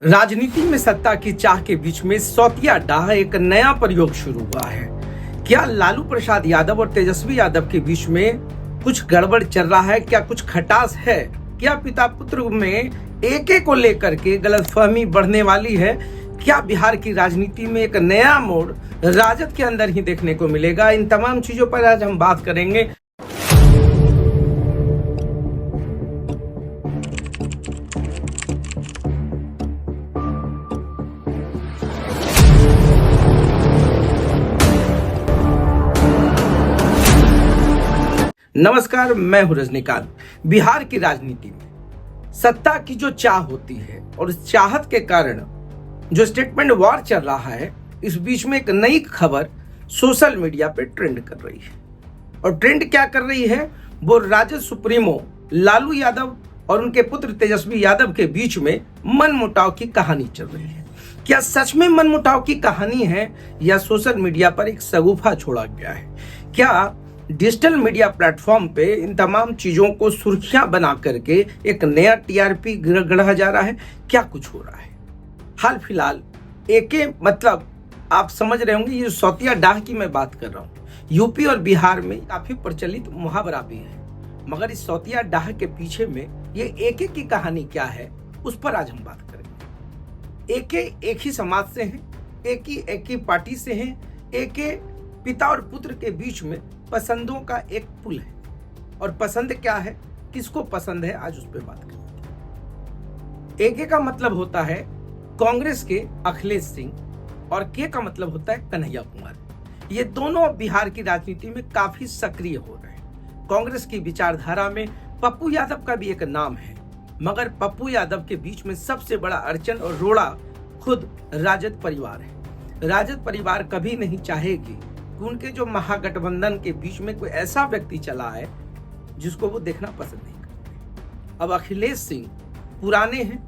राजनीति में सत्ता की चाह के बीच में सौतिया डाह एक नया प्रयोग शुरू हुआ है। क्या लालू प्रसाद यादव और तेजस्वी यादव के बीच में कुछ गड़बड़ चल रहा है? क्या कुछ खटास है? क्या पिता पुत्र में एके को लेकर के गलतफहमी बढ़ने वाली है? क्या बिहार की राजनीति में एक नया मोड़ राजद के अंदर ही देखने को मिलेगा? इन तमाम चीजों पर आज हम बात करेंगे। नमस्कार, मैं हूं रजनीकांत। बिहार की राजनीति में सत्ता की जो चाह होती है और उस चाहत के कारण जो स्टेटमेंट वॉर चल रहा है, इस बीच में एक नई खबर सोशल मीडिया पे ट्रेंड कर रही है। और ट्रेंड क्या कर रही है? वो राजद सुप्रीमो लालू यादव और उनके पुत्र तेजस्वी यादव के बीच में मनमुटाव की कहानी चल रही है। क्या सच में मनमुटाव की कहानी है या सोशल मीडिया पर एक शगुफा छोड़ा गया है? क्या डिजिटल मीडिया प्लेटफॉर्म पे इन तमाम चीजों को सुर्खियां बना करके एक नया टीआरपी गढ़ा जा रहा है? क्या कुछ हो रहा है? हाल फिलहाल एके मतलब आप समझ रहे होंगे, ये सौतिया डाह की मैं बात कर रहा हूँ। यूपी और बिहार में काफी प्रचलित मुहावरा भी है, मगर इस सौतिया डाह के पीछे में ये एके की कहानी क्या है, उस पर आज हम बात करेंगे। एके एक ही समाज से हैं, एक ही पार्टी से हैं। एके पिता और पुत्र के बीच में पसंदों का एक पुल है। और पसंद क्या है, किसको पसंद है, आज उस पर बात करेंगे। एके का मतलब होता है कांग्रेस के अखिलेश सिंह और के का मतलब होता है कन्हैया कुमार। ये दोनों बिहार की राजनीति में काफी सक्रिय हो रहे हैं। कांग्रेस की विचारधारा में पप्पू यादव का भी एक नाम है, मगर पप्पू यादव के बीच में सबसे बड़ा अड़चन और रोड़ा खुद राजद परिवार है। राजद परिवार कभी नहीं चाहेगी उनके जो महागठबंधन के बीच में कोई ऐसा व्यक्ति चला है जिसको वो देखना पसंद नहीं करते। अब अखिलेश सिंह पुराने हैं,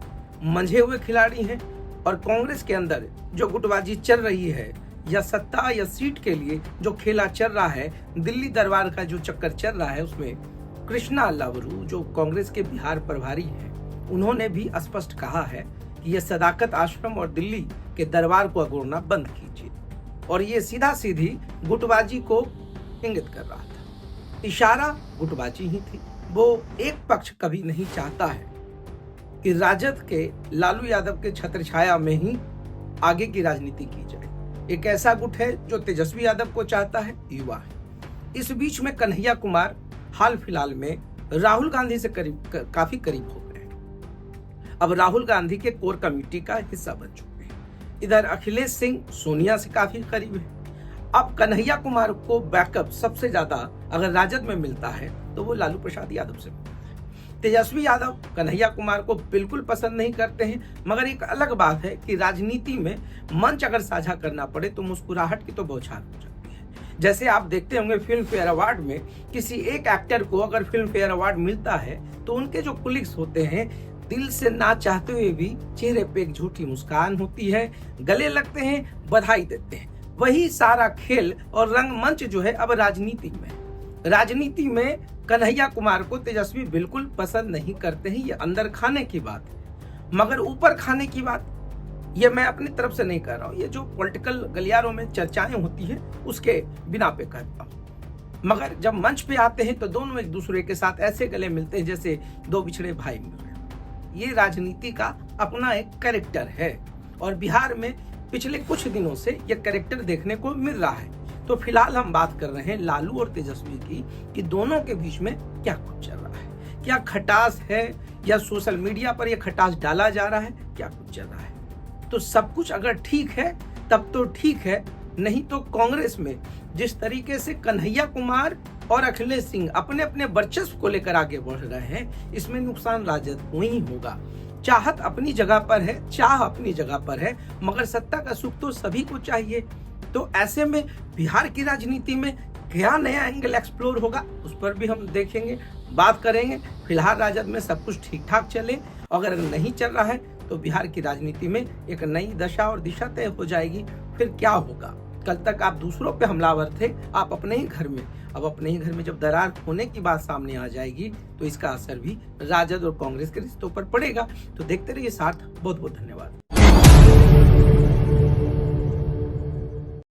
मंझे हुए खिलाड़ी हैं, और कांग्रेस के अंदर जो गुटबाजी चल रही है या सत्ता या सीट के लिए जो खेला चल रहा है, दिल्ली दरबार का जो चक्कर चल रहा है, उसमें कृष्णा लावरू जो कांग्रेस के बिहार प्रभारी हैं, उन्होंने भी स्पष्ट कहा है कि यह सदाकत आश्रम और दिल्ली के दरबार को अगोरना बंद कीजिए। और ये सीधा सीधी गुटबाजी को इंगित कर रहा था। इशारा गुटबाजी ही थी। वो एक पक्ष कभी नहीं चाहता है कि राजद के लालू यादव के छत्र छाया में ही आगे की राजनीति की जाए। एक ऐसा गुट है जो तेजस्वी यादव को चाहता है, युवा है। इस बीच में कन्हैया कुमार हाल फिलहाल में राहुल गांधी से काफी करीब हो गए। अब राहुल गांधी के कोर कमेटी का हिस्सा बन चुके हैं। इधर अखिलेश सिंह सोनिया से काफी करीब है। अब कन्हैया कुमार को बैकअप सबसे ज्यादा अगर राजद में मिलता है तो वो लालू प्रसाद यादव से मिलता है। तेजस्वी यादव कन्हैया कुमार को बिल्कुल पसंद नहीं करते हैं, मगर एक अलग बात है कि राजनीति में मंच अगर साझा करना पड़े तो मुस्कुराहट की तो बौछार हो जाती है। जैसे आप देखते होंगे फिल्म फेयर अवार्ड में किसी एक एक्टर को अगर फिल्म फेयर अवार्ड मिलता है तो उनके जो कुलीग्स होते हैं, दिल से ना चाहते हुए भी चेहरे पे एक झूठी मुस्कान होती है, गले लगते हैं, बधाई देते हैं। वही सारा खेल और रंगमंच जो है अब राजनीति में कन्हैया कुमार को तेजस्वी बिल्कुल पसंद नहीं करते हैं। ये अंदर खाने की बात है, मगर ऊपर खाने की बात ये मैं अपनी तरफ से नहीं कर रहा हूँ। ये जो पॉलिटिकल गलियारों में चर्चाएं होती है उसके बिना पे करता हूँ। मगर जब मंच पे आते हैं तो दोनों एक दूसरे के साथ ऐसे गले मिलते हैं जैसे दो बिछड़े भाई मिल रहे हैं। ये राजनीति का अपना एक कैरेक्टर है और बिहार में पिछले कुछ दिनों से ये कैरेक्टर देखने को मिल रहा है। तो फिलहाल हम बात कर रहे हैं लालू और तेजस्वी की कि दोनों के बीच में क्या कुछ चल रहा है। क्या खटास है या सोशल मीडिया पर यह खटास डाला जा रहा है? क्या कुछ चल रहा है? तो सब कुछ अगर ठीक है तब तो ठीक है, नहीं तो कांग्रेस में जिस तरीके से कन्हैया कुमार और अखिलेश सिंह अपने अपने वर्चस्व को लेकर आगे बढ़ रहे हैं, इसमें नुकसान राजद को ही होगा। चाहत अपनी जगह पर है, चाह अपनी जगह पर है, मगर सत्ता का सुख तो सभी को चाहिए। तो ऐसे में बिहार की राजनीति में क्या नया एंगल एक्सप्लोर होगा, उस पर भी हम देखेंगे, बात करेंगे। फिलहाल राजद में सब कुछ ठीक ठाक चले, अगर नहीं चल रहा है तो बिहार की राजनीति में एक नई दशा और दिशा तय हो जाएगी। फिर क्या होगा, कल तक आप दूसरों पे हमलावर थे, आप अपने ही घर में। अब अपने ही घर में जब दरार होने की बात सामने आ जाएगी तो इसका असर भी राजद और कांग्रेस के रिश्तों पर पड़ेगा। तो देखते रहिए साथ। बहुत बहुत धन्यवाद।